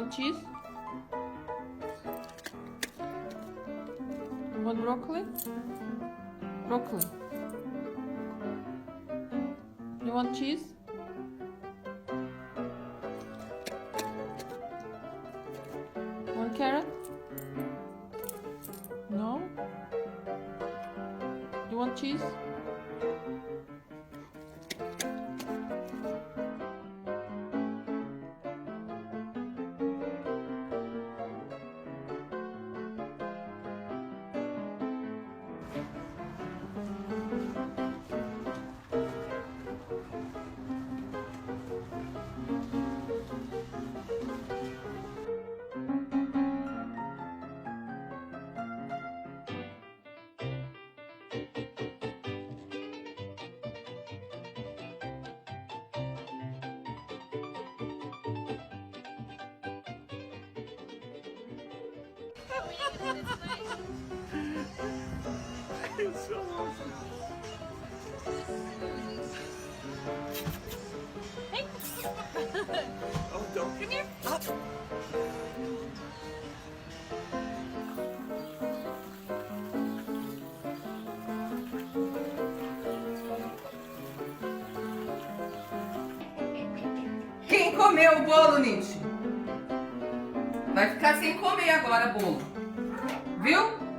want cheese? You want broccoli? Broccoli. You want cheese? Want carrot? No? You want cheese? It's so awesome. Hey. Oh, don't. Come here. Up. Quem comeu o bolo, Nietzsche? Vai ficar sem comer agora bolo. Viu?